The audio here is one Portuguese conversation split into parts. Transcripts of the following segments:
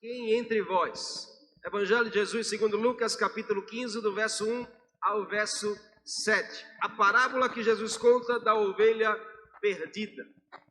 quem entre vós? Evangelho de Jesus segundo Lucas, capítulo 15, do verso 1 ao verso 7. A parábola que Jesus conta da ovelha perdida.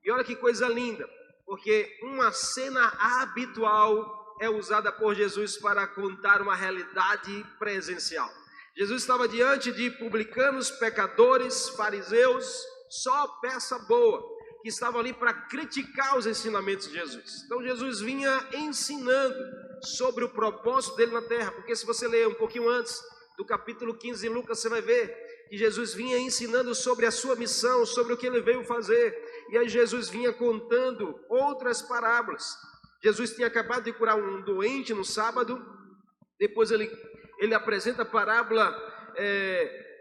E olha que coisa linda, porque uma cena habitual é usada por Jesus para contar uma realidade presencial. Jesus estava diante de publicanos, pecadores, fariseus, só peça boa, que estavam ali para criticar os ensinamentos de Jesus. Então Jesus vinha ensinando sobre o propósito dele na terra, porque se você ler um pouquinho antes do capítulo 15 de Lucas, você vai ver que Jesus vinha ensinando sobre a sua missão, sobre o que ele veio fazer, e aí Jesus vinha contando outras parábolas. Jesus tinha acabado de curar um doente no sábado, depois ele apresenta a parábola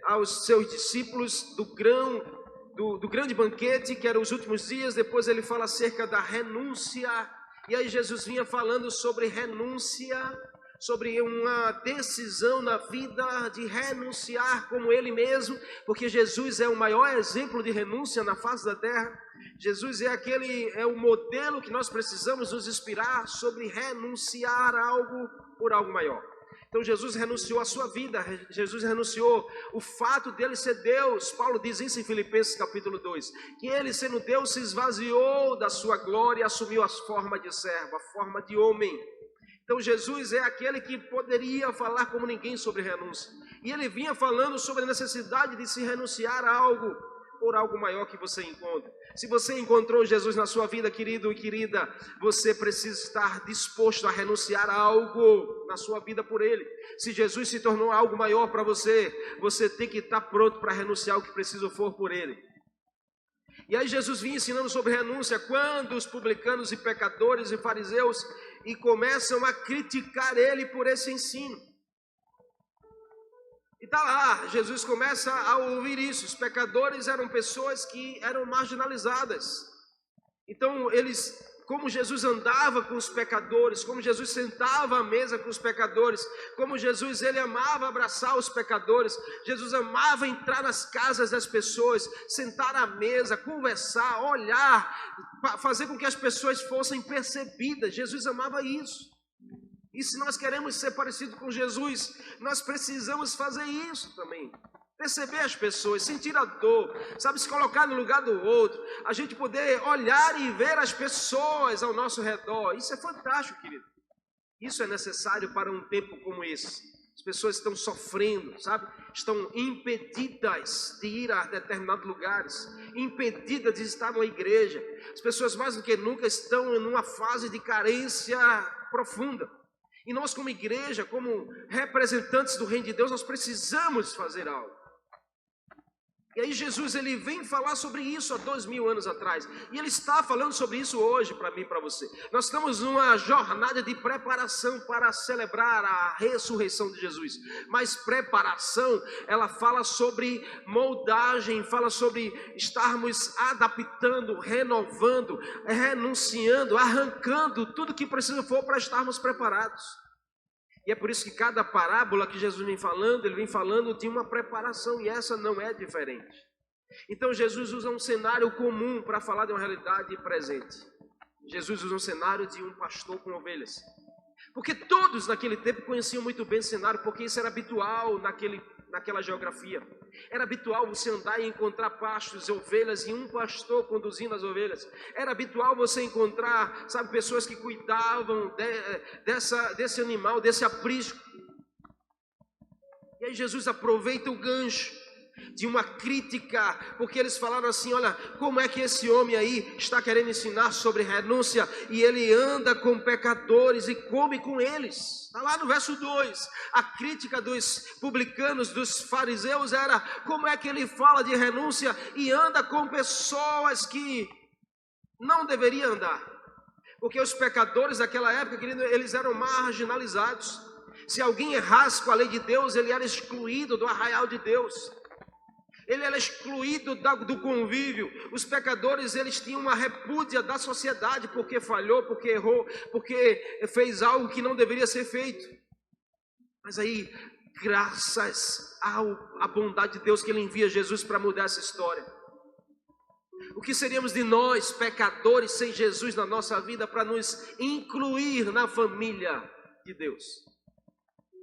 aos seus discípulos do grande banquete, que era os últimos dias. Depois ele fala acerca da renúncia, e aí Jesus vinha falando sobre renúncia, sobre uma decisão na vida de renunciar como ele mesmo, porque Jesus é o maior exemplo de renúncia na face da terra. Jesus é o modelo que nós precisamos nos inspirar sobre renunciar algo por algo maior. Então Jesus renunciou a sua vida, Jesus renunciou o fato dele ser Deus. Paulo diz isso em Filipenses capítulo 2, que ele sendo Deus se esvaziou da sua glória e assumiu a forma de servo, a forma de homem. Então Jesus é aquele que poderia falar como ninguém sobre renúncia, e ele vinha falando sobre a necessidade de se renunciar a algo por algo maior que você encontra. Se você encontrou Jesus na sua vida, querido e querida, você precisa estar disposto a renunciar a algo na sua vida por ele. Se Jesus se tornou algo maior para você, você tem que estar pronto para renunciar o que preciso for por ele. E aí Jesus vinha ensinando sobre renúncia, quando os publicanos e pecadores e fariseus e começam a criticar ele por esse ensino. E está lá, Jesus começa a ouvir isso. Os pecadores eram pessoas que eram marginalizadas. Então como Jesus andava com os pecadores, como Jesus sentava à mesa com os pecadores, como Jesus ele amava abraçar os pecadores, Jesus amava entrar nas casas das pessoas, sentar à mesa, conversar, olhar, fazer com que as pessoas fossem percebidas. Jesus amava isso. E se nós queremos ser parecidos com Jesus, nós precisamos fazer isso também. Perceber as pessoas, sentir a dor, sabe, se colocar no lugar do outro, a gente poder olhar e ver as pessoas ao nosso redor. Isso é fantástico, querido. Isso é necessário para um tempo como esse. As pessoas estão sofrendo, sabe, estão impedidas de ir a determinados lugares, impedidas de estar numa igreja. As pessoas mais do que nunca estão em uma fase de carência profunda. E nós como igreja, como representantes do reino de Deus, nós precisamos fazer algo. E aí Jesus ele vem falar sobre isso há 2000 anos atrás. E ele está falando sobre isso hoje para mim e para você. Nós estamos numa jornada de preparação para celebrar a ressurreição de Jesus. Mas preparação, ela fala sobre moldagem, fala sobre estarmos adaptando, renovando, renunciando, arrancando tudo que precisa for para estarmos preparados. E é por isso que cada parábola que Jesus vem falando, ele vem falando de uma preparação, e essa não é diferente. Então Jesus usa um cenário comum para falar de uma realidade presente. Jesus usa um cenário de um pastor com ovelhas. Porque todos naquele tempo conheciam muito bem esse cenário, porque isso era habitual naquela geografia. Era habitual você andar e encontrar pastos e ovelhas e um pastor conduzindo as ovelhas. Era habitual você encontrar, sabe, pessoas que cuidavam desse animal, desse aprisco. E aí Jesus aproveita o gancho de uma crítica, porque eles falaram assim: olha, como é que esse homem aí está querendo ensinar sobre renúncia e ele anda com pecadores e come com eles? Está lá no verso 2, a crítica dos publicanos, dos fariseus era: como é que ele fala de renúncia e anda com pessoas que não deveriam andar? Porque os pecadores daquela época, querido, eles eram marginalizados. Se alguém errasse com a lei de Deus, ele era excluído do arraial de Deus. Ele era excluído do convívio. Os pecadores, eles tinham uma repúdia da sociedade, porque falhou, porque errou, porque fez algo que não deveria ser feito. Mas aí, graças à bondade de Deus, que ele envia Jesus para mudar essa história. O que seríamos de nós, pecadores, sem Jesus na nossa vida, para nos incluir na família de Deus?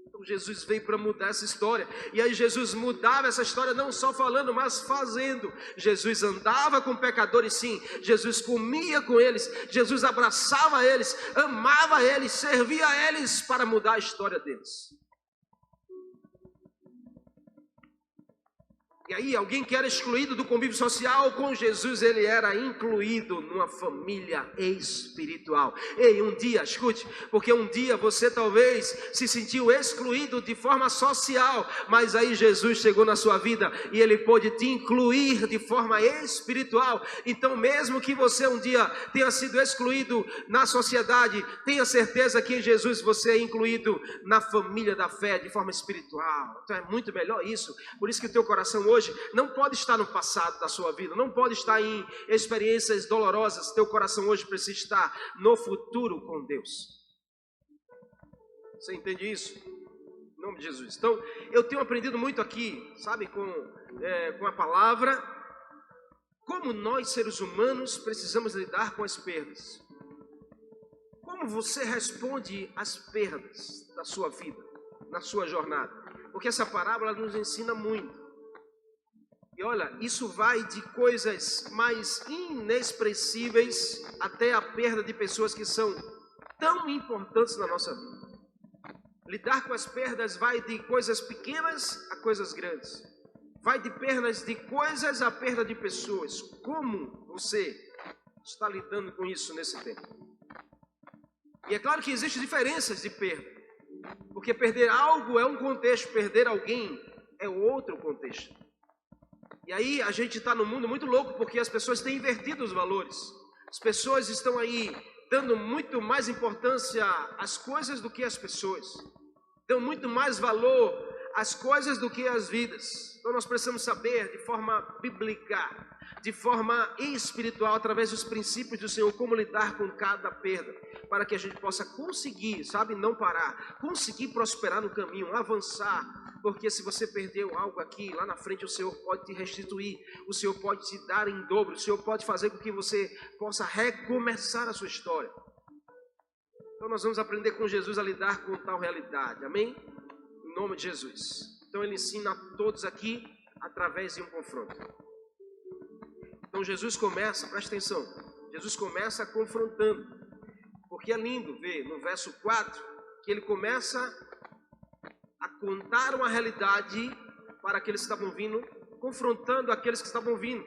Então Jesus veio para mudar essa história. E aí Jesus mudava essa história não só falando, mas fazendo. Jesus andava com pecadores, sim. Jesus comia com eles. Jesus abraçava eles, amava eles, servia a eles para mudar a história deles. E aí, alguém que era excluído do convívio social, com Jesus ele era incluído numa família espiritual. Ei, um dia, escute, porque um dia você talvez se sentiu excluído de forma social, mas aí Jesus chegou na sua vida e ele pôde te incluir de forma espiritual. Então, mesmo que você um dia tenha sido excluído na sociedade, tenha certeza que em Jesus você é incluído na família da fé de forma espiritual. Então é muito melhor isso. Por isso que o teu coração hoje não pode estar no passado da sua vida, não pode estar em experiências dolorosas. Teu coração hoje precisa estar no futuro com Deus. Você entende isso? Em nome de Jesus. Então, eu tenho aprendido muito aqui, sabe, com a palavra, como nós seres humanos precisamos lidar com as perdas. Como você responde às perdas da sua vida, na sua jornada? Porque essa parábola nos ensina muito. E olha, isso vai de coisas mais inexpressíveis até a perda de pessoas que são tão importantes na nossa vida. Lidar com as perdas vai de coisas pequenas a coisas grandes. Vai de perdas de coisas a perda de pessoas. Como você está lidando com isso nesse tempo? E é claro que existem diferenças de perda. Porque perder algo é um contexto, perder alguém é outro contexto. E aí a gente está num mundo muito louco porque as pessoas têm invertido os valores. As pessoas estão aí dando muito mais importância às coisas do que às pessoas. Dão muito mais valor às coisas do que às vidas. Então nós precisamos saber de forma bíblica, de forma espiritual, através dos princípios do Senhor, como lidar com cada perda, para que a gente possa conseguir, sabe, não parar, conseguir prosperar no caminho, avançar. Porque se você perdeu algo aqui, lá na frente o Senhor pode te restituir, o Senhor pode te dar em dobro, o Senhor pode fazer com que você possa recomeçar a sua história. Então nós vamos aprender com Jesus a lidar com tal realidade, amém? Em nome de Jesus. Então ele ensina a todos aqui através de um confronto. Então Jesus começa, presta atenção, Jesus começa confrontando, porque é lindo ver no verso 4, que ele começa a contar uma realidade para aqueles que estavam vindo, confrontando aqueles que estavam vindo.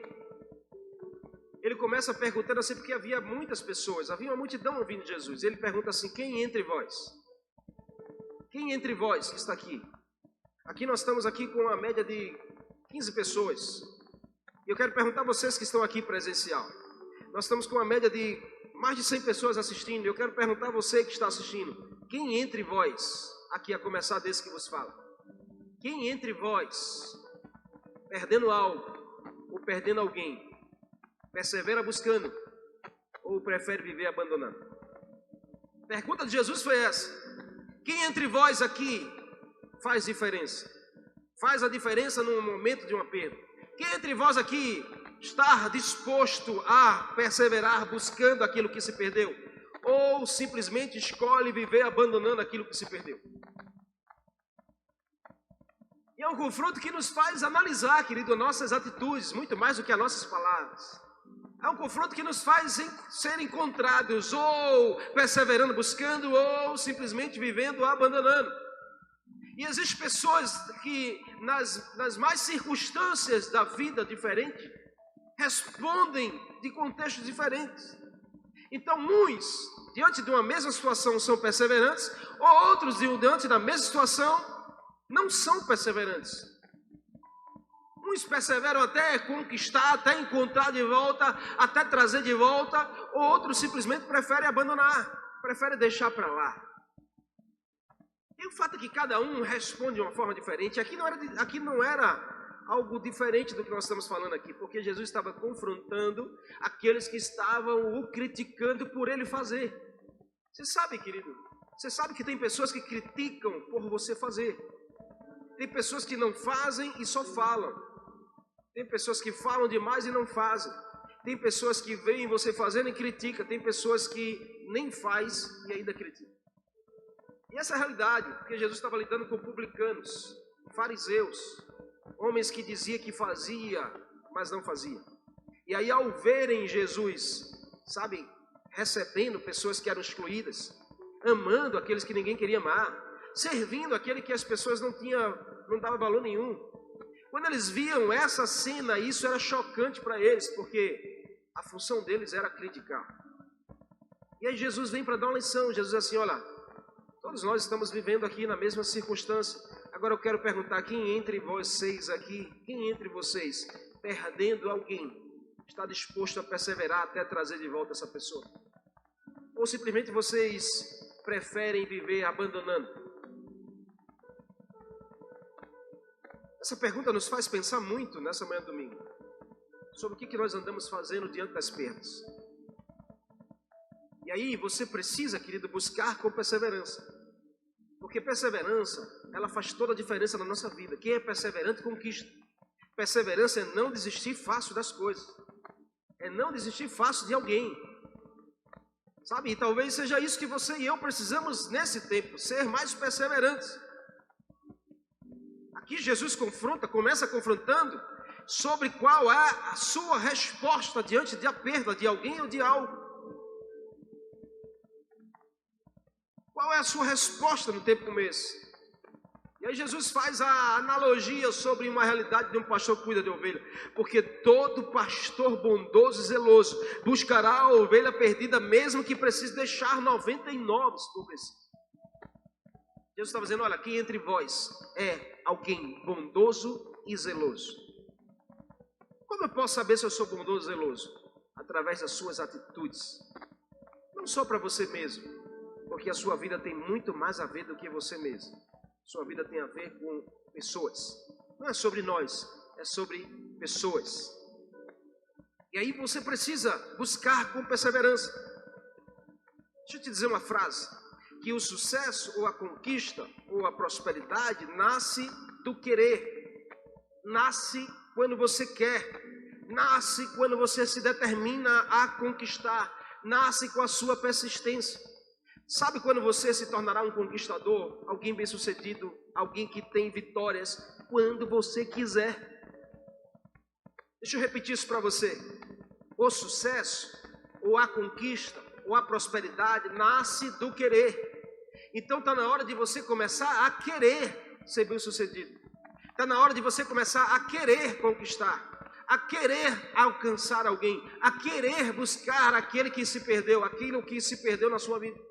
Ele começa perguntando assim, porque havia muitas pessoas, havia uma multidão ouvindo Jesus. Ele pergunta assim, quem entre vós? Quem entre vós que está aqui? Aqui nós estamos aqui com uma média de 15 pessoas. E eu quero perguntar a vocês que estão aqui presencial. Nós estamos com uma média de mais de 100 pessoas assistindo. Eu quero perguntar a você que está assistindo, quem entre vós, aqui a começar desse que vos fala, quem entre vós, perdendo algo ou perdendo alguém, persevera buscando ou prefere viver abandonando? A pergunta de Jesus foi essa. Quem entre vós aqui faz diferença? Faz a diferença no momento de uma perda? Quem entre vós aqui está disposto a perseverar buscando aquilo que se perdeu? Ou simplesmente escolhe viver abandonando aquilo que se perdeu? E é um confronto que nos faz analisar, querido, nossas atitudes, muito mais do que as nossas palavras. É um confronto que nos faz ser encontrados, ou perseverando, buscando, ou simplesmente vivendo, abandonando. E existem pessoas que, nas mais circunstâncias da vida diferente, respondem de contextos diferentes. Então, uns, diante de uma mesma situação, são perseverantes, ou outros, diante da mesma situação, não são perseverantes. Uns perseveram até conquistar, até encontrar de volta, até trazer de volta, outros simplesmente preferem abandonar, preferem deixar para lá. E o fato é que cada um responde de uma forma diferente. Aqui não era algo diferente do que nós estamos falando aqui, porque Jesus estava confrontando aqueles que estavam o criticando por ele fazer. Você sabe, querido, você sabe que tem pessoas que criticam por você fazer. Tem pessoas que não fazem e só falam. Tem pessoas que falam demais e não fazem. Tem pessoas que veem você fazendo e critica, tem pessoas que nem faz e ainda critica. E essa é a realidade, porque Jesus estava lidando com publicanos, fariseus, homens que diziam que fazia, mas não fazia. E aí ao verem Jesus, sabe, recebendo pessoas que eram excluídas, amando aqueles que ninguém queria amar, servindo aquele que as pessoas não davam valor nenhum. Quando eles viam essa cena, isso era chocante para eles, porque a função deles era criticar. E aí Jesus vem para dar uma lição. Jesus diz assim, olha, todos nós estamos vivendo aqui na mesma circunstância. Agora eu quero perguntar, quem entre vocês aqui, quem entre vocês, perdendo alguém, está disposto a perseverar até trazer de volta essa pessoa? Ou simplesmente vocês preferem viver abandonando? Essa pergunta nos faz pensar muito nessa manhã de domingo, sobre o que nós andamos fazendo diante das perdas. E aí você precisa, querido, buscar com perseverança. Porque perseverança, ela faz toda a diferença na nossa vida. Quem é perseverante conquista. Perseverança é não desistir fácil das coisas. É não desistir fácil de alguém. Sabe? E talvez seja isso que você e eu precisamos nesse tempo, ser mais perseverantes. Aqui Jesus começa confrontando sobre qual é a sua resposta diante da perda de alguém ou de algo. Qual é a sua resposta no tempo como esse? E aí Jesus faz a analogia sobre uma realidade de um pastor que cuida de ovelha. Porque todo pastor bondoso e zeloso buscará a ovelha perdida, mesmo que precise deixar 99 por preciso. Jesus está dizendo, olha, quem entre vós é alguém bondoso e zeloso? Como eu posso saber se eu sou bondoso e zeloso? Através das suas atitudes. Não só para você mesmo. Porque a sua vida tem muito mais a ver do que você mesmo. Sua vida tem a ver com pessoas. Não é sobre nós, é sobre pessoas. E aí você precisa buscar com perseverança. Deixa eu te dizer uma frase. Que o sucesso, ou a conquista, ou a prosperidade nasce do querer. Nasce quando você quer. Nasce quando você se determina a conquistar. Nasce com a sua persistência. Sabe quando você se tornará um conquistador, alguém bem-sucedido, alguém que tem vitórias, quando você quiser. Deixa eu repetir isso para você. O sucesso, ou a conquista, ou a prosperidade, nasce do querer. Então está na hora de você começar a querer ser bem-sucedido. Está na hora de você começar a querer conquistar, a querer alcançar alguém, a querer buscar aquele que se perdeu, aquilo que se perdeu na sua vida.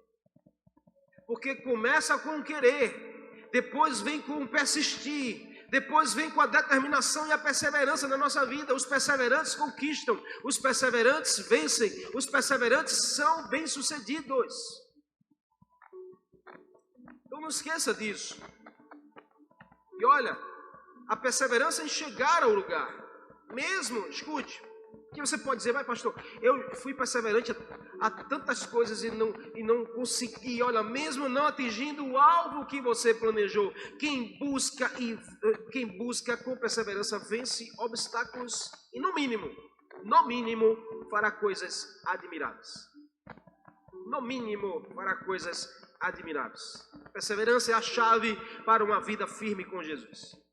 Porque começa com o querer, depois vem com o persistir, depois vem com a determinação e a perseverança na nossa vida. Os perseverantes conquistam, os perseverantes vencem, os perseverantes são bem-sucedidos. Então não esqueça disso. E olha, a perseverança em chegar ao lugar, mesmo, escute, que você pode dizer, vai pastor, eu fui perseverante a tantas coisas e não consegui, olha, mesmo não atingindo o alvo que você planejou. Quem busca com perseverança vence obstáculos e no mínimo, fará coisas admiráveis. No mínimo fará coisas admiráveis. Perseverança é a chave para uma vida firme com Jesus.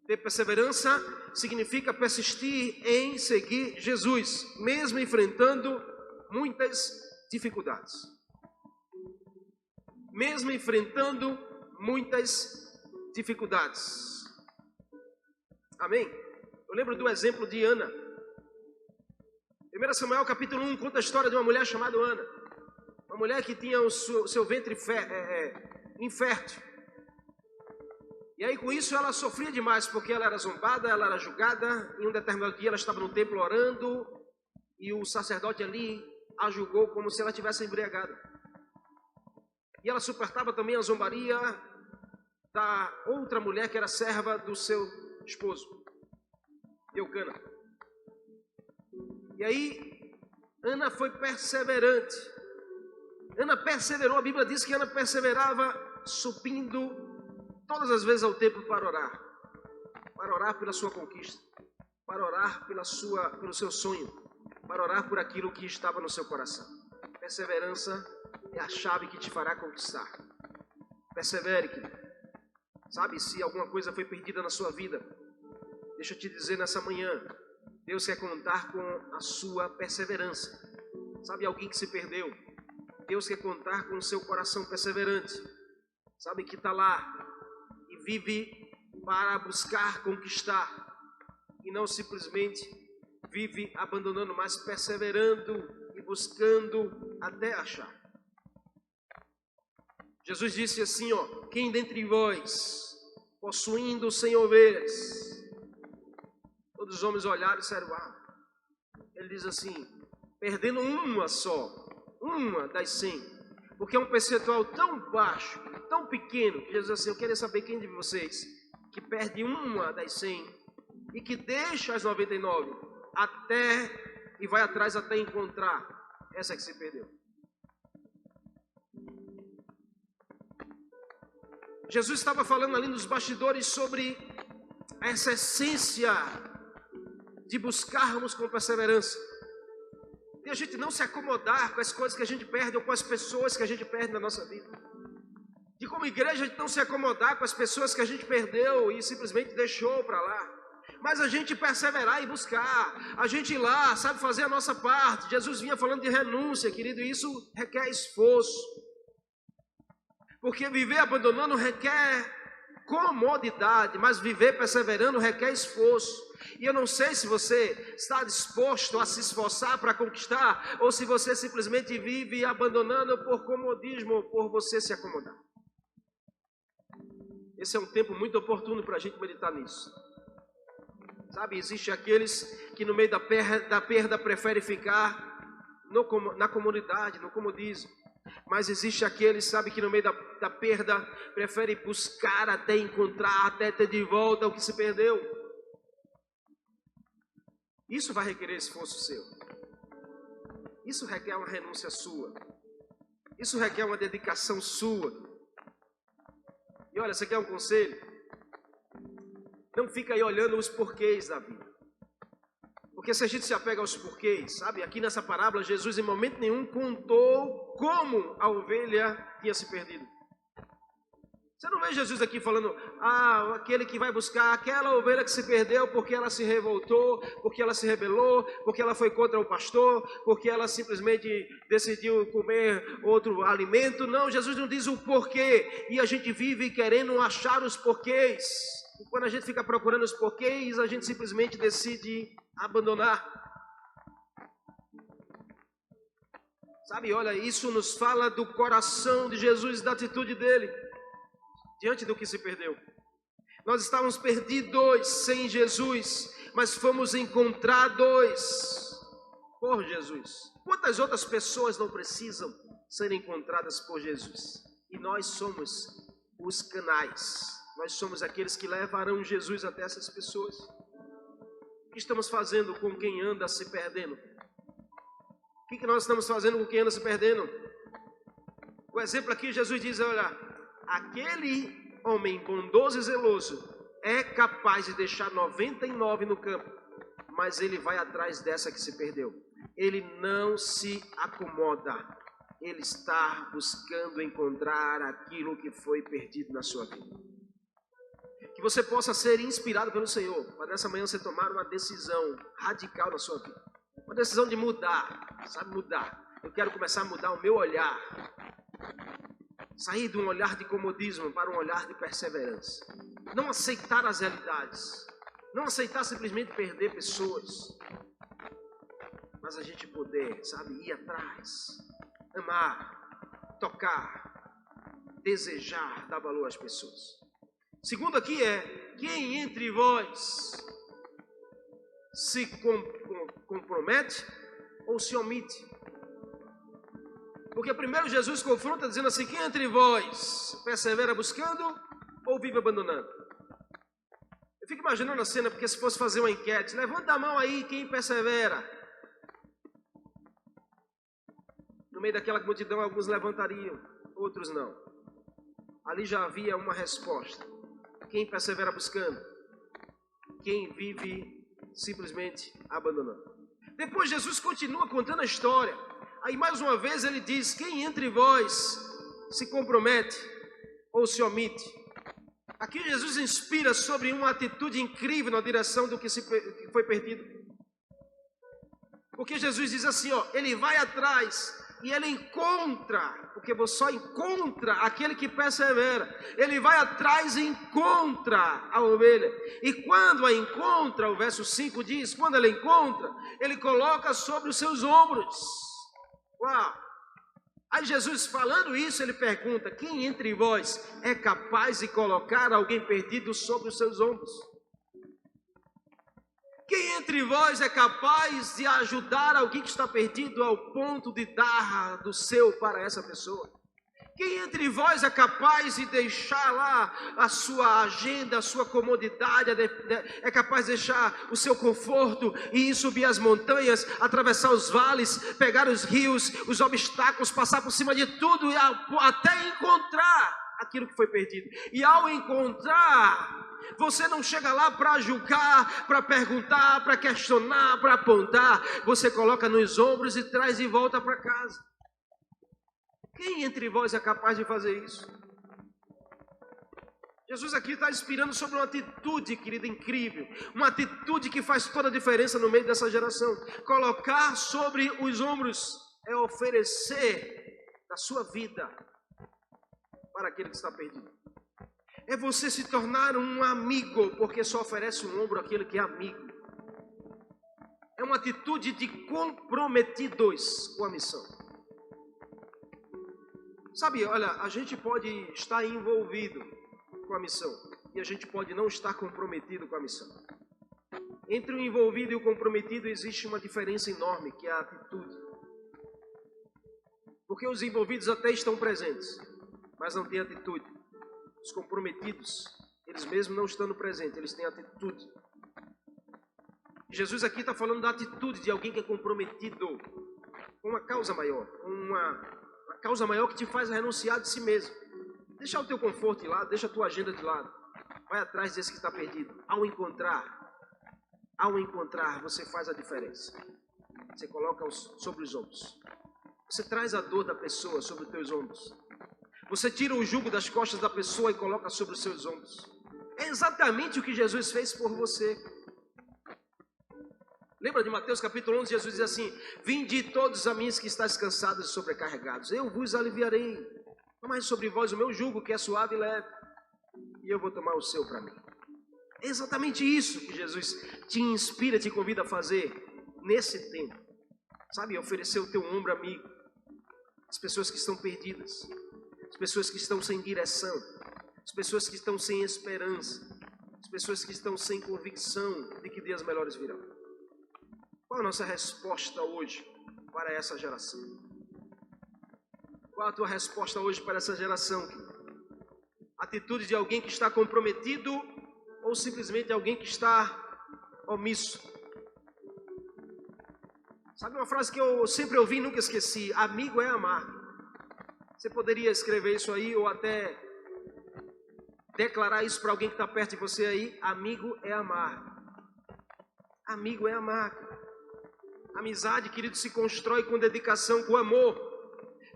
Ter perseverança significa persistir em seguir Jesus, mesmo enfrentando muitas dificuldades. Mesmo enfrentando muitas dificuldades. Amém? Eu lembro do exemplo de Ana. 1 Samuel capítulo 1 conta a história de uma mulher chamada Ana. Uma mulher que tinha o seu ventre infértil. E aí com isso ela sofria demais, porque ela era zombada, ela era julgada. Em um determinado dia ela estava no templo orando, e o sacerdote ali a julgou como se ela tivesse embriagada. E ela suportava também a zombaria da outra mulher que era serva do seu esposo, Eucana. E aí Ana foi perseverante. Ana perseverou, a Bíblia diz que Ana perseverava subindo todas as vezes ao templo para orar pela sua conquista, para orar pelo seu sonho. para orar por aquilo que estava no seu coração. Perseverança é a chave que te fará conquistar. Persevere, querido. Sabe, se alguma coisa foi perdida na sua vida, deixa eu te dizer nessa manhã, Deus quer contar com a sua perseverança. Sabe, alguém que se perdeu, Deus quer contar com o seu coração perseverante. Sabe, que está lá e vive para buscar conquistar. E não simplesmente vive abandonando, mas perseverando e buscando até achar. Jesus disse assim, quem dentre vós, possuindo 100 ovelhas, todos os homens olharam e disseram, ele diz assim, perdendo uma só, uma das 100, porque é um percentual tão baixo, tão pequeno, que Jesus disse assim, eu queria saber quem de vocês que perde uma das 100 e que deixa as 99 e vai atrás até encontrar essa que se perdeu. Jesus estava falando ali nos bastidores sobre essa essência de buscarmos com perseverança. E a gente não se acomodar com as coisas que a gente perde ou com as pessoas que a gente perde na nossa vida. De como igreja a gente não se acomodar com as pessoas que a gente perdeu e simplesmente deixou para lá. Mas a gente perseverar e buscar, a gente ir lá, sabe, fazer a nossa parte. Jesus vinha falando de renúncia, querido, e isso requer esforço. Porque viver abandonando requer comodidade, mas viver perseverando requer esforço. E eu não sei se você está disposto a se esforçar para conquistar, ou se você simplesmente vive abandonando por comodismo, ou por você se acomodar. Esse é um tempo muito oportuno para a gente meditar nisso. Sabe, existe aqueles que no meio da perda preferem ficar na comodidade, no comodismo. Mas existe aqueles, sabe, que no meio da perda preferem buscar até encontrar, até ter de volta o que se perdeu. Isso vai requerer esforço seu. Isso requer uma renúncia sua. Isso requer uma dedicação sua. E olha, você quer um conselho? Não fica aí olhando os porquês da vida. Porque se a gente se apega aos porquês, sabe? Aqui nessa parábola, Jesus em momento nenhum contou como a ovelha tinha se perdido. Você não vê Jesus aqui falando, aquele que vai buscar aquela ovelha que se perdeu porque ela se revoltou, porque ela se rebelou, porque ela foi contra o pastor, porque ela simplesmente decidiu comer outro alimento. Não, Jesus não diz o porquê. E a gente vive querendo achar os porquês. E quando a gente fica procurando os porquês, a gente simplesmente decide abandonar. Sabe, olha, isso nos fala do coração de Jesus, da atitude dele, diante do que se perdeu. Nós estávamos perdidos sem Jesus, mas fomos encontrados por Jesus. Quantas outras pessoas não precisam ser encontradas por Jesus? E nós somos os canais. Nós somos aqueles que levarão Jesus até essas pessoas. O que estamos fazendo com quem anda se perdendo? O que nós estamos fazendo com quem anda se perdendo? O exemplo aqui, Jesus diz, olha, aquele homem bondoso e zeloso é capaz de deixar 99 no campo, mas ele vai atrás dessa que se perdeu. Ele não se acomoda. Ele está buscando encontrar aquilo que foi perdido na sua vida. Que você possa ser inspirado pelo Senhor, para nessa manhã você tomar uma decisão radical na sua vida. Uma decisão de mudar, sabe, mudar. Eu quero começar a mudar o meu olhar. Sair de um olhar de comodismo para um olhar de perseverança. Não aceitar as realidades. Não aceitar simplesmente perder pessoas. Mas a gente poder, sabe, ir atrás. Amar, tocar, desejar, dar valor às pessoas. Segundo aqui quem entre vós se compromete ou se omite? Porque primeiro Jesus confronta dizendo assim, quem entre vós persevera buscando ou vive abandonando? Eu fico imaginando a cena, porque se fosse fazer uma enquete, levanta a mão aí quem persevera. No meio daquela multidão, alguns levantariam, outros não. Ali já havia uma resposta. Quem persevera buscando? Quem vive simplesmente abandonando? Depois Jesus continua contando a história. Aí mais uma vez ele diz: quem entre vós se compromete ou se omite? Aqui Jesus inspira sobre uma atitude incrível na direção do que foi perdido. Porque Jesus diz assim, ó, ele vai atrás e ele encontra, porque você só encontra aquele que persevera. Ele vai atrás e encontra a ovelha. E quando a encontra, o verso 5 diz, quando ele encontra, ele coloca sobre os seus ombros. Uau! Aí Jesus falando isso, ele pergunta: quem entre vós é capaz de colocar alguém perdido sobre os seus ombros? Quem entre vós é capaz de ajudar alguém que está perdido ao ponto de dar do seu para essa pessoa? Quem entre vós é capaz de deixar lá a sua agenda, a sua comodidade, é capaz de deixar o seu conforto e ir subir as montanhas, atravessar os vales, pegar os rios, os obstáculos, passar por cima de tudo e até encontrar aquilo que foi perdido? E ao encontrar, você não chega lá para julgar, para perguntar, para questionar, para apontar. Você coloca nos ombros e traz de volta para casa. Quem entre vós é capaz de fazer isso? Jesus aqui está inspirando sobre uma atitude, querida, incrível. Uma atitude que faz toda a diferença no meio dessa geração. Colocar sobre os ombros é oferecer da sua vida para aquele que está perdido. É você se tornar um amigo, porque só oferece um ombro àquele que é amigo. É uma atitude de comprometidos com a missão. Sabe, olha, a gente pode estar envolvido com a missão e a gente pode não estar comprometido com a missão. Entre o envolvido e o comprometido existe uma diferença enorme, que é a atitude. Porque os envolvidos até estão presentes, mas não têm atitude. Os comprometidos, eles mesmos não estando presentes, eles têm atitude. Jesus aqui está falando da atitude de alguém que é comprometido com uma causa maior, com uma causa maior que te faz renunciar de si mesmo. Deixa o teu conforto de lado, deixa a tua agenda de lado. Vai atrás desse que está perdido. Ao encontrar, você faz a diferença. Você coloca sobre os ombros. Você traz a dor da pessoa sobre os teus ombros. Você tira o jugo das costas da pessoa e coloca sobre os seus ombros. É exatamente o que Jesus fez por você. Lembra de Mateus capítulo 11, Jesus diz assim: vinde todos a mim que estáis cansados e sobrecarregados, eu vos aliviarei. Tomai sobre vós o meu jugo, que é suave e leve, e eu vou tomar o seu para mim. É exatamente isso que Jesus te inspira, te convida a fazer nesse tempo. Sabe, oferecer o teu ombro amigo. As pessoas que estão perdidas, as pessoas que estão sem direção, as pessoas que estão sem esperança, as pessoas que estão sem convicção de que dias melhores virão. Qual a nossa resposta hoje para essa geração? Qual a tua resposta hoje para essa geração? Atitude de alguém que está comprometido ou simplesmente alguém que está omisso? Sabe uma frase que eu sempre ouvi e nunca esqueci? Amigo é amar. Você poderia escrever isso aí ou até declarar isso para alguém que está perto de você aí? Amigo é amar. Amigo é amar. Amizade, querido, se constrói com dedicação, com amor,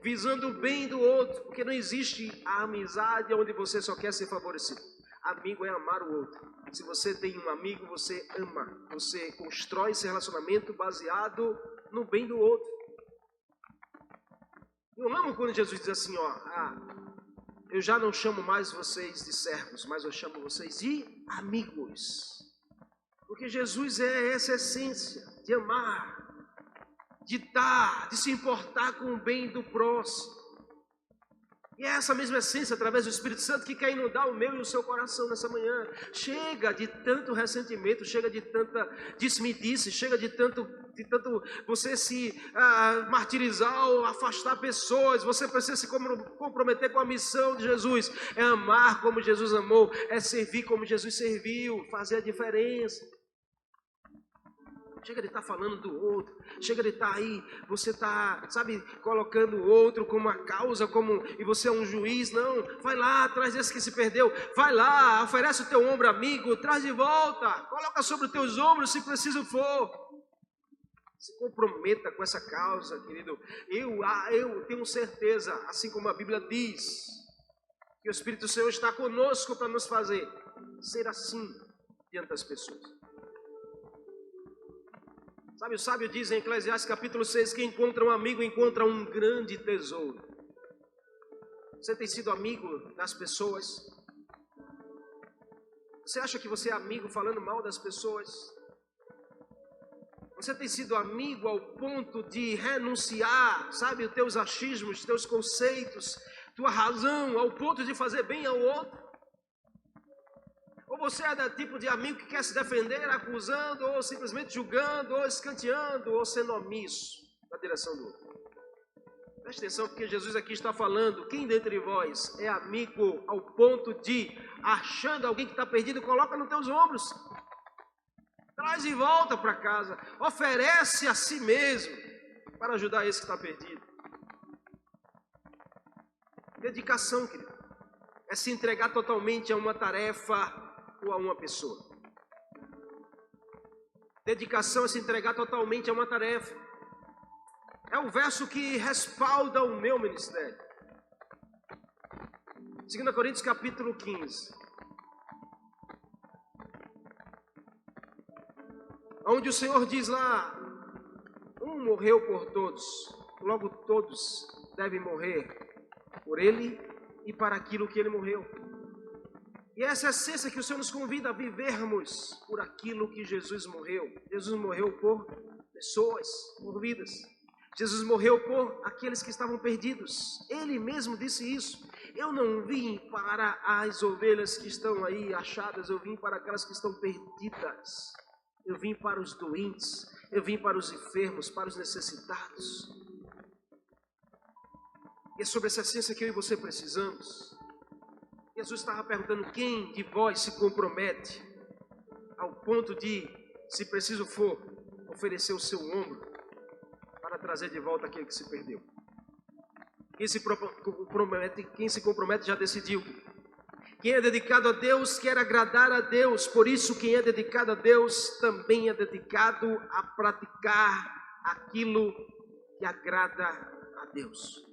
visando o bem do outro, porque não existe a amizade onde você só quer ser favorecido. Amigo é amar o outro. Se você tem um amigo, você ama, você constrói esse relacionamento baseado no bem do outro. Eu amo quando Jesus diz assim, ó, eu já não chamo mais vocês de servos, mas eu chamo vocês de amigos. Porque Jesus é essa essência de amar, de dar, de se importar com o bem do próximo. E é essa mesma essência, através do Espírito Santo, que quer inundar o meu e o seu coração nessa manhã. Chega de tanto ressentimento, chega de tanta disse-me-disse, chega de tanto você se martirizar ou afastar pessoas. Você precisa se comprometer com a missão de Jesus. É amar como Jesus amou, é servir como Jesus serviu, fazer a diferença. Chega de estar falando do outro, chega de estar aí, você está, sabe, colocando o outro como uma causa, e você é um juiz. Não, vai lá, traz esse que se perdeu, vai lá, oferece o teu ombro amigo, traz de volta, coloca sobre os teus ombros se preciso for. Se comprometa com essa causa, querido. Eu tenho certeza, assim como a Bíblia diz, que o Espírito do Senhor está conosco para nos fazer ser assim diante das pessoas. Sabe, o sábio diz em Eclesiastes capítulo 6, que encontra um amigo, encontra um grande tesouro. Você tem sido amigo das pessoas? Você acha que você é amigo falando mal das pessoas? Você tem sido amigo ao ponto de renunciar, sabe, os teus achismos, os teus conceitos, tua razão, ao ponto de fazer bem ao outro? Ou você é do tipo de amigo que quer se defender acusando, ou simplesmente julgando, ou escanteando, ou sendo omisso na direção do outro? Preste atenção, porque Jesus aqui está falando, quem dentre vós é amigo ao ponto de, achando alguém que está perdido, coloca nos teus ombros, traz de volta para casa, oferece a si mesmo para ajudar esse que está perdido. Dedicação, querido, é se entregar totalmente a uma tarefa ou a uma pessoa. Dedicação é se entregar totalmente a uma tarefa. É o verso que respalda o meu ministério. 2 Coríntios capítulo 15. Onde o Senhor diz lá, um morreu por todos, logo todos devem morrer por ele e para aquilo que ele morreu. E essa é a essência que o Senhor nos convida a vivermos por aquilo que Jesus morreu. Jesus morreu por pessoas, por vidas. Jesus morreu por aqueles que estavam perdidos. Ele mesmo disse isso. Eu não vim para as ovelhas que estão aí achadas, eu vim para aquelas que estão perdidas. Eu vim para os doentes, eu vim para os enfermos, para os necessitados. E é sobre essa essência que eu e você precisamos. Jesus estava perguntando, quem de vós se compromete ao ponto de, se preciso for, oferecer o seu ombro para trazer de volta aquele que se perdeu? Quem se compromete já decidiu. Quem é dedicado a Deus quer agradar a Deus. Por isso, quem é dedicado a Deus também é dedicado a praticar aquilo que agrada a Deus.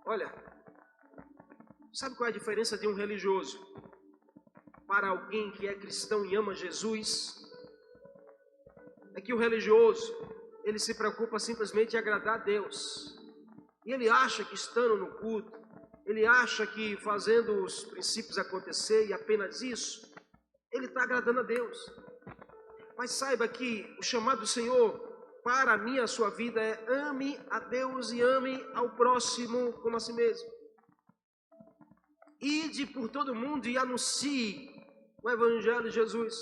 Olha, sabe qual é a diferença de um religioso para alguém que é cristão e ama Jesus? É que o religioso, ele se preocupa simplesmente em agradar a Deus. E ele acha que estando no culto, ele acha que fazendo os princípios acontecer e apenas isso, ele está agradando a Deus. Mas saiba que o chamado do Senhor para mim, a sua vida é ame a Deus e ame ao próximo como a si mesmo. Ide por todo mundo e anuncie o Evangelho de Jesus.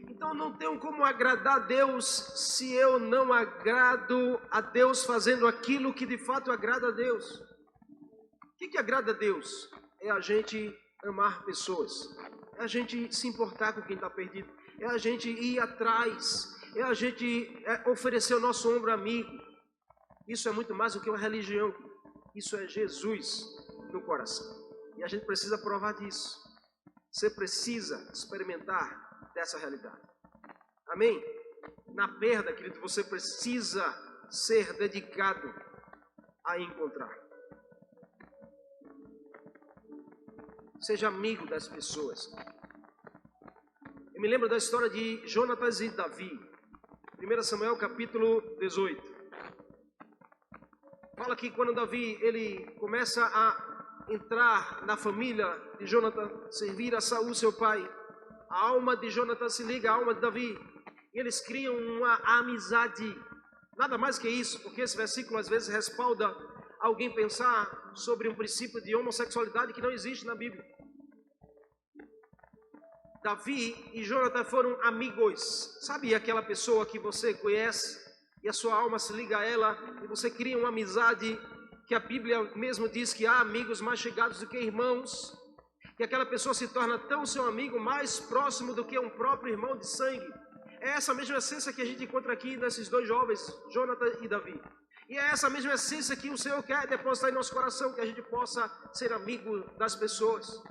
Então não tenho como agradar a Deus se eu não agrado a Deus fazendo aquilo que de fato agrada a Deus. O que agrada a Deus? É a gente amar pessoas, é a gente se importar com quem está perdido, é a gente ir atrás, é a gente oferecer o nosso ombro amigo. Isso é muito mais do que uma religião, isso é Jesus no coração. E a gente precisa provar disso. Você precisa experimentar dessa realidade. Amém? Na perda, querido, você precisa ser dedicado a encontrar. Seja amigo das pessoas. Eu me lembro da história de Jonatas e Davi. 1 Samuel capítulo 18. Fala que quando Davi ele começa a entrar na família de Jonatas, servir a Saul, seu pai, a alma de Jonatas se liga à alma de Davi. E eles criam uma amizade. Nada mais que isso, porque esse versículo às vezes respalda alguém pensar sobre um princípio de homossexualidade que não existe na Bíblia. Davi e Jonatas foram amigos. Sabe aquela pessoa que você conhece e a sua alma se liga a ela e você cria uma amizade que a Bíblia mesmo diz que há amigos mais chegados do que irmãos, que aquela pessoa se torna tão seu amigo, mais próximo do que um próprio irmão de sangue. É essa mesma essência que a gente encontra aqui nesses dois jovens, Jonatas e Davi. E é essa mesma essência que o Senhor quer depositar em nosso coração, que a gente possa ser amigo das pessoas.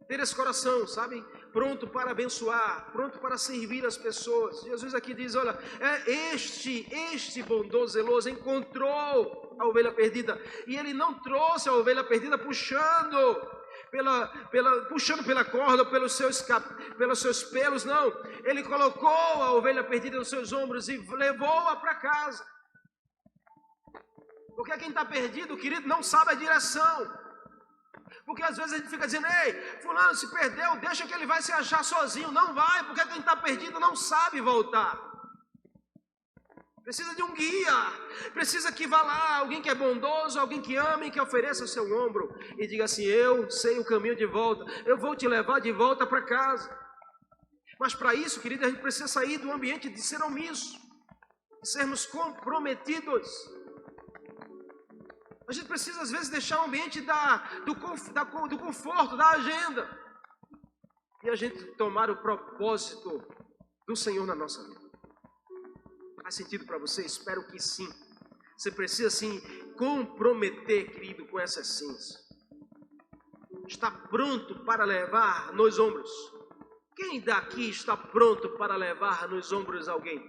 Ter esse coração, sabe? pronto para abençoar, pronto para servir as pessoas. Jesus aqui diz, olha, este bondoso, zeloso encontrou a ovelha perdida, e ele não trouxe a ovelha perdida puxando pela corda, pelos seus pelos, não. Ele colocou a ovelha perdida nos seus ombros e levou-a para casa. Porque quem está perdido, querido, não sabe a direção. Porque às vezes a gente fica dizendo, ei, fulano se perdeu, deixa que ele vai se achar sozinho. Não vai, porque quem está perdido não sabe voltar. Precisa de um guia, precisa que vá lá, alguém que é bondoso, alguém que ame, que ofereça o seu ombro e diga assim, eu sei o caminho de volta, eu vou te levar de volta para casa. Mas para isso, querido, a gente precisa sair do ambiente de ser omisso, de sermos comprometidos. A gente precisa às vezes deixar o ambiente do conforto, da agenda, e a gente tomar o propósito do Senhor na nossa vida. Faz sentido para você? Espero que sim. Você precisa sim comprometer, querido, com essa essência. Está pronto para levar nos ombros? Quem daqui está pronto para levar nos ombros alguém?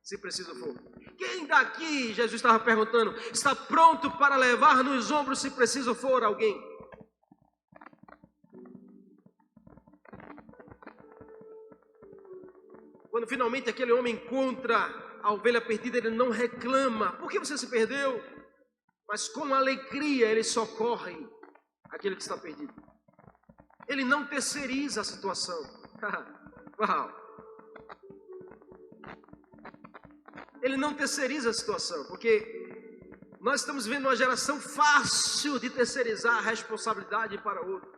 Se preciso for. Quem daqui, Jesus estava perguntando, está pronto para levar nos ombros se preciso for alguém? Quando finalmente aquele homem encontra a ovelha perdida, ele não reclama. Por que você se perdeu? Mas com alegria ele socorre aquele que está perdido. Ele não terceiriza a situação. Uau! Ele não terceiriza a situação, porque nós estamos vivendo uma geração fácil de terceirizar a responsabilidade para outro.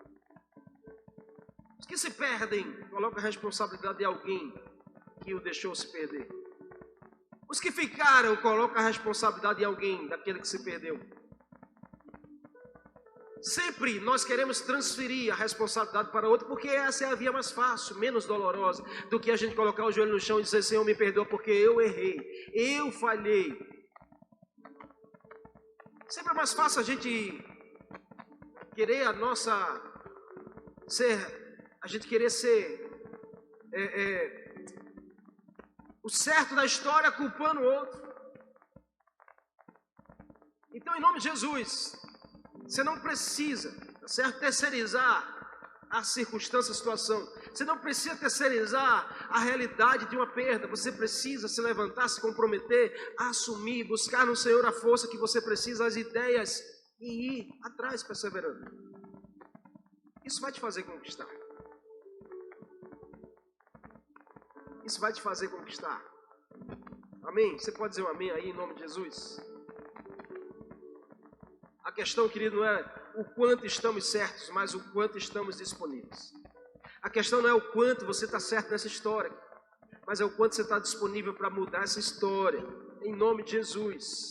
Os que se perdem, colocam a responsabilidade de alguém que o deixou se perder. Os que ficaram, colocam a responsabilidade de alguém, daquele que se perdeu. Sempre nós queremos transferir a responsabilidade para outro, porque essa é a via mais fácil, menos dolorosa, do que a gente colocar o joelho no chão e dizer, Senhor, me perdoa porque eu errei, eu falhei. Sempre é mais fácil a gente querer ser o certo da história culpando o outro. Então, em nome de Jesus, você não precisa, tá certo, terceirizar a circunstância, a situação. Você não precisa terceirizar a realidade de uma perda. Você precisa se levantar, se comprometer, assumir, buscar no Senhor a força que você precisa, as ideias e ir atrás perseverando. Isso vai te fazer conquistar. Isso vai te fazer conquistar. Amém? Você pode dizer um amém aí em nome de Jesus? A questão, querido, não é o quanto estamos certos, mas o quanto estamos disponíveis. A questão não é o quanto você está certo nessa história, mas é o quanto você está disponível para mudar essa história. Em nome de Jesus.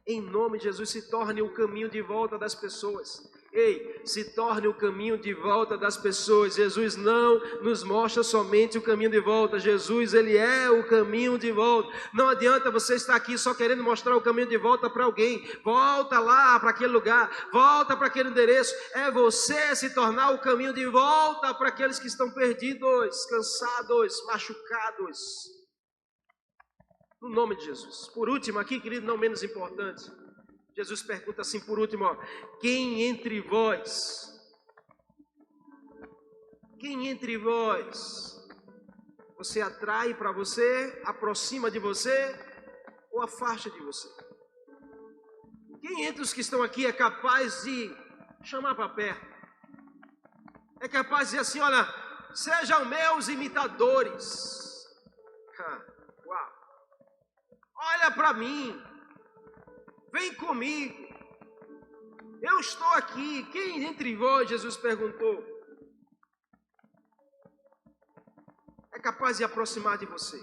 Em nome de Jesus, se torne o caminho de volta das pessoas. Ei, se torne o caminho de volta das pessoas. Jesus não nos mostra somente o caminho de volta. Jesus, Ele é o caminho de volta. Não adianta você estar aqui só querendo mostrar o caminho de volta para alguém. Volta lá para aquele lugar, volta para aquele endereço. É você se tornar o caminho de volta para aqueles que estão perdidos, cansados, machucados. No nome de Jesus. Por último aqui, querido, não menos importante, Jesus pergunta assim por último, quem entre vós você atrai para você, aproxima de você ou afasta de você? Quem entre os que estão aqui é capaz de chamar para perto? É capaz de dizer assim, olha, sejam meus imitadores. Uau! Olha para mim. Vem comigo, eu estou aqui. Quem entre vós, Jesus perguntou, é capaz de aproximar de você?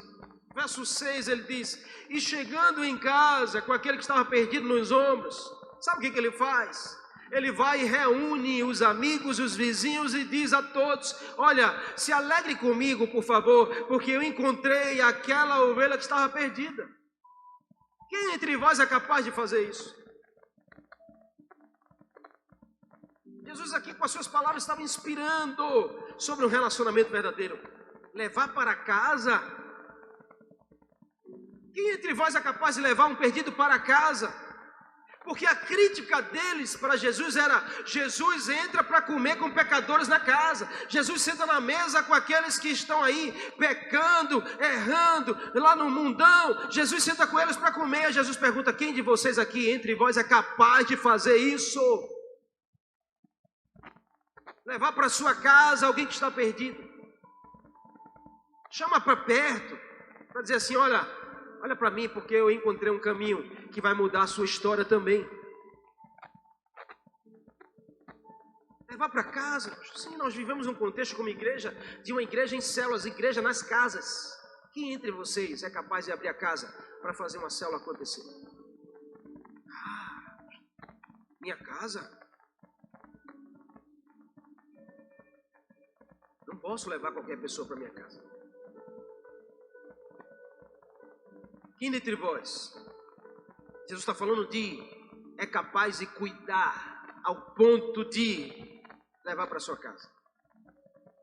Verso 6 ele diz, e chegando em casa com aquele que estava perdido nos ombros, sabe o que ele faz? Ele vai e reúne os amigos, os vizinhos e diz a todos, olha, se alegre comigo por favor, porque eu encontrei aquela ovelha que estava perdida. Quem entre vós é capaz de fazer isso? Jesus aqui com as suas palavras estava inspirando sobre um relacionamento verdadeiro. Levar para casa? Quem entre vós é capaz de levar um perdido para casa? Porque a crítica deles para Jesus era: Jesus entra para comer com pecadores na casa. Jesus senta na mesa com aqueles que estão aí pecando, errando, lá no mundão. Jesus senta com eles para comer. Jesus pergunta: quem de vocês aqui entre vós é capaz de fazer isso? Levar para sua casa alguém que está perdido. Chama para perto, para dizer assim: olha para mim, porque eu encontrei um caminho que vai mudar a sua história também. Levar para casa. Sim, nós vivemos um contexto como igreja, de uma igreja em células, igreja nas casas. Quem entre vocês é capaz de abrir a casa para fazer uma célula acontecer? Minha casa? Não posso levar qualquer pessoa para minha casa. Quem dentre vós, Jesus está falando é capaz de cuidar ao ponto de levar para sua casa.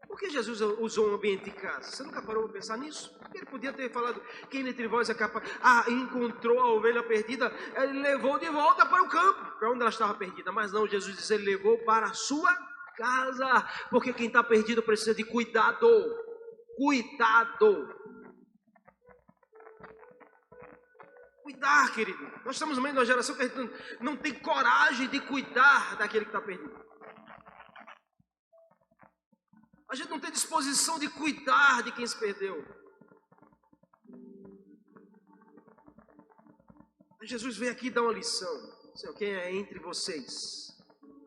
Por que Jesus usou um ambiente de casa? Você nunca parou para pensar nisso? Ele podia ter falado: quem dentre vós é capaz? Encontrou a ovelha perdida, ele levou de volta para o campo, para onde ela estava perdida. Mas não, Jesus disse: ele levou para a sua casa, porque quem está perdido precisa de cuidado. Cuidar, querido. Nós estamos no meio de uma geração que a gente não tem coragem de cuidar daquele que está perdido. A gente não tem disposição de cuidar de quem se perdeu. Mas Jesus veio aqui dar uma lição. Senhor, quem é entre vocês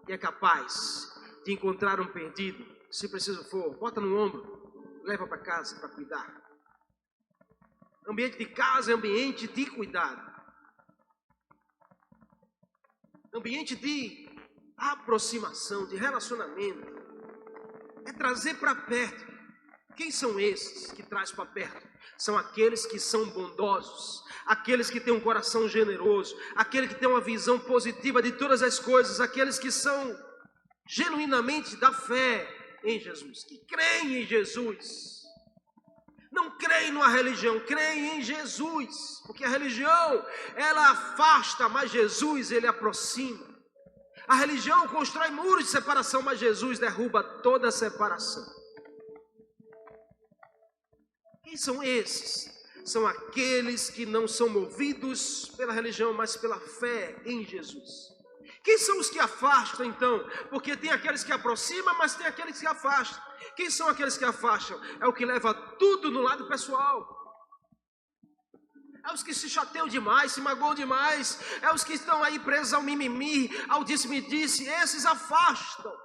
que é capaz de encontrar um perdido, se preciso for, bota no ombro, leva para casa para cuidar. Ambiente de casa é ambiente de cuidado. Ambiente de aproximação, de relacionamento. É trazer para perto. Quem são esses que traz para perto? São aqueles que são bondosos, aqueles que têm um coração generoso, aqueles que têm uma visão positiva de todas as coisas, aqueles que são genuinamente da fé em Jesus, que creem em Jesus. Não creem numa religião, creem em Jesus. Porque a religião, ela afasta, mas Jesus, ele aproxima. A religião constrói muros de separação, mas Jesus derruba toda a separação. Quem são esses? São aqueles que não são movidos pela religião, mas pela fé em Jesus. Quem são os que afastam, então? Porque tem aqueles que aproximam, mas tem aqueles que afastam. Quem são aqueles que afastam? É o que leva tudo no lado pessoal. É os que se chateiam demais, se magoam demais. É os que estão aí presos ao mimimi, ao disse-me-disse. Esses afastam.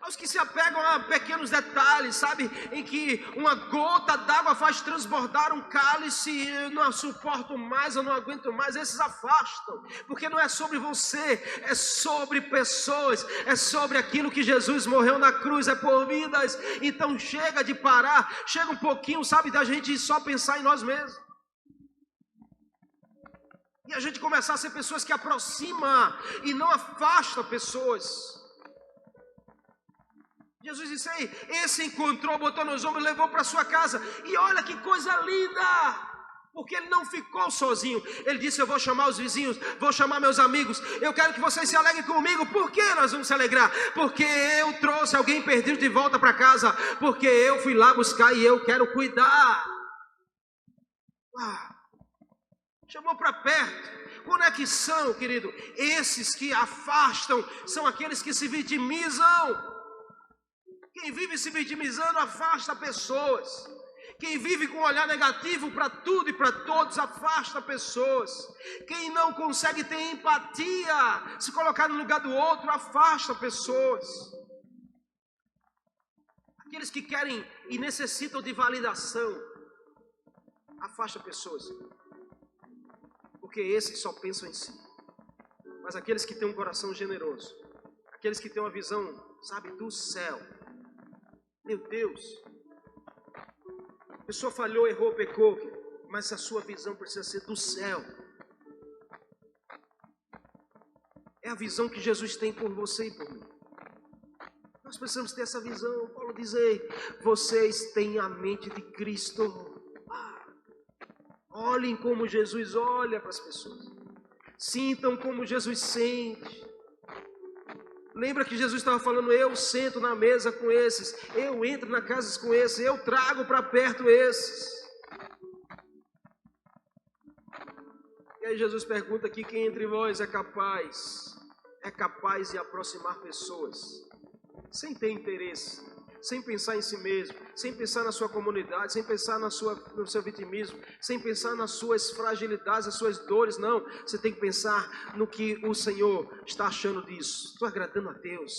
Os que se apegam a pequenos detalhes, sabe? Em que uma gota d'água faz transbordar um cálice. Eu não suporto mais, eu não aguento mais. Esses afastam. Porque não é sobre você, é sobre pessoas. É sobre aquilo que Jesus morreu na cruz, é por vidas. Então chega de parar, chega um pouquinho, sabe? Da gente só pensar em nós mesmos. E a gente começar a ser pessoas que aproximam e não afastam pessoas. Jesus disse aí, esse encontrou, botou nos ombros, levou para sua casa. E olha que coisa linda, porque ele não ficou sozinho. Ele disse: eu vou chamar os vizinhos, vou chamar meus amigos. Eu quero que vocês se alegrem comigo. Por que nós vamos se alegrar? Porque eu trouxe alguém perdido de volta para casa. Porque eu fui lá buscar e eu quero cuidar. Chamou para perto. Conexão, querido. Esses que afastam são aqueles que se vitimizam. Quem vive se vitimizando afasta pessoas. Quem vive com um olhar negativo para tudo e para todos afasta pessoas. Quem não consegue ter empatia, se colocar no lugar do outro, afasta pessoas. Aqueles que querem e necessitam de validação, afasta pessoas. Porque esses só pensam em si. Mas aqueles que têm um coração generoso, aqueles que têm uma visão, sabe, do céu. Meu Deus, a pessoa falhou, errou, pecou, mas a sua visão precisa ser do céu. É a visão que Jesus tem por você e por mim. Nós precisamos ter essa visão. Paulo diz aí, vocês têm a mente de Cristo. Olhem como Jesus olha para as pessoas. Sintam como Jesus sente. Lembra que Jesus estava falando, eu sento na mesa com esses, eu entro na casa com esses, eu trago para perto esses. E aí Jesus pergunta aqui, quem entre vós é capaz de aproximar pessoas, sem ter interesse, sem pensar em si mesmo, sem pensar na sua comunidade, sem pensar no seu vitimismo, sem pensar nas suas fragilidades, nas suas dores, não. Você tem que pensar no que o Senhor está achando disso. Estou agradando a Deus.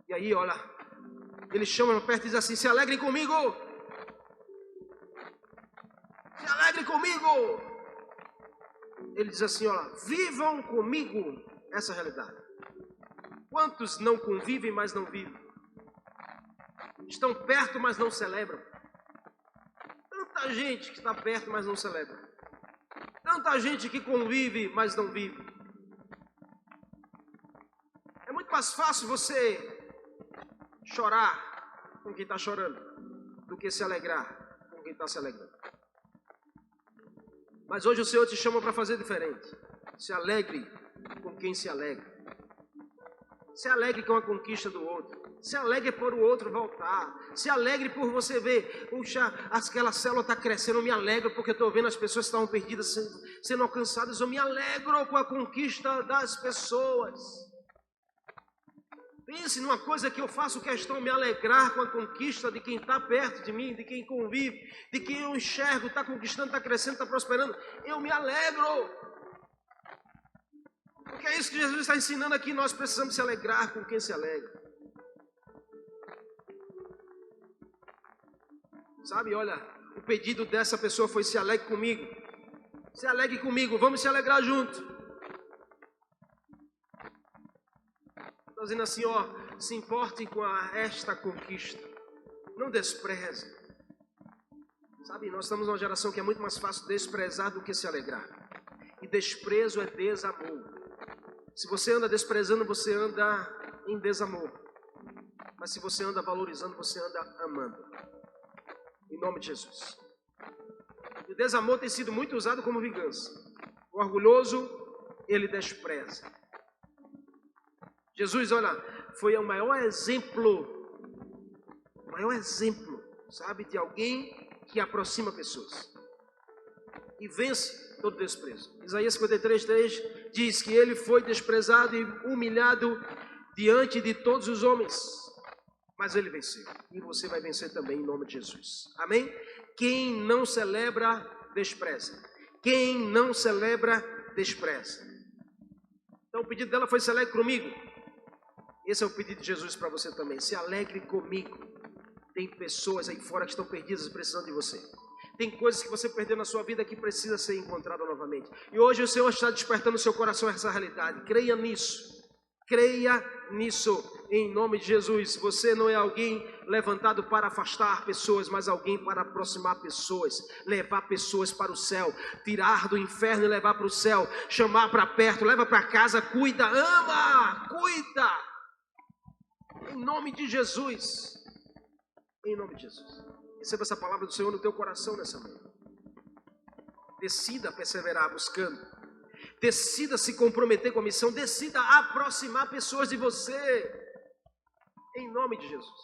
E aí, olha, ele chama perto e diz assim, se alegrem comigo. Se alegrem comigo. Ele diz assim, olha, vivam comigo essa realidade. Quantos não convivem, mas não vivem? Estão perto, mas não celebram. Tanta gente que está perto, mas não celebra. Tanta gente que convive, mas não vive. É muito mais fácil você chorar com quem está chorando do que se alegrar com quem está se alegrando. Mas hoje o Senhor te chama para fazer diferente. Se alegre com quem se alegra. Se alegre com a conquista do outro. Se alegre por o outro voltar. Se alegre por você ver, puxa, aquela célula está crescendo. Eu me alegro porque estou vendo as pessoas que estavam perdidas sendo alcançadas. Eu me alegro com a conquista das pessoas. Pense numa coisa que eu faço questão de me alegrar com a conquista de quem está perto de mim, de quem convive, de quem eu enxergo, está conquistando, está crescendo, está prosperando. Eu me alegro. Porque é isso que Jesus está ensinando aqui. Nós precisamos se alegrar com quem se alegra. Sabe, olha, o pedido dessa pessoa foi se alegre comigo. Se alegre comigo, vamos se alegrar junto. Está dizendo assim, ó, se importem com esta conquista. Não despreze. Sabe, nós estamos numa geração que é muito mais fácil desprezar do que se alegrar. E desprezo é desamor. Se você anda desprezando, você anda em desamor. Mas se você anda valorizando, você anda amando. Em nome de Jesus. O desamor tem sido muito usado como vingança. O orgulhoso, ele despreza. Jesus, olha, foi o maior exemplo, sabe, de alguém que aproxima pessoas e vence todo desprezo. Isaías 53:3 diz que ele foi desprezado e humilhado diante de todos os homens, mas ele venceu. E você vai vencer também em nome de Jesus. Amém? Quem não celebra, despreza. Quem não celebra, despreza. Então o pedido dela foi: se alegre comigo. Esse é o pedido de Jesus para você também. Se alegre comigo. Tem pessoas aí fora que estão perdidas e precisando de você. Tem coisas que você perdeu na sua vida que precisa ser encontrada novamente. E hoje o Senhor está despertando no seu coração essa realidade. Creia nisso. Creia nisso. Em nome de Jesus. Você não é alguém levantado para afastar pessoas, mas alguém para aproximar pessoas. Levar pessoas para o céu. Tirar do inferno e levar para o céu. Chamar para perto. Leva para casa. Cuida. Ama. Cuida. Em nome de Jesus. Em nome de Jesus. Receba essa palavra do Senhor no teu coração nessa manhã. Decida perseverar buscando. Decida se comprometer com a missão. Decida aproximar pessoas de você. Em nome de Jesus.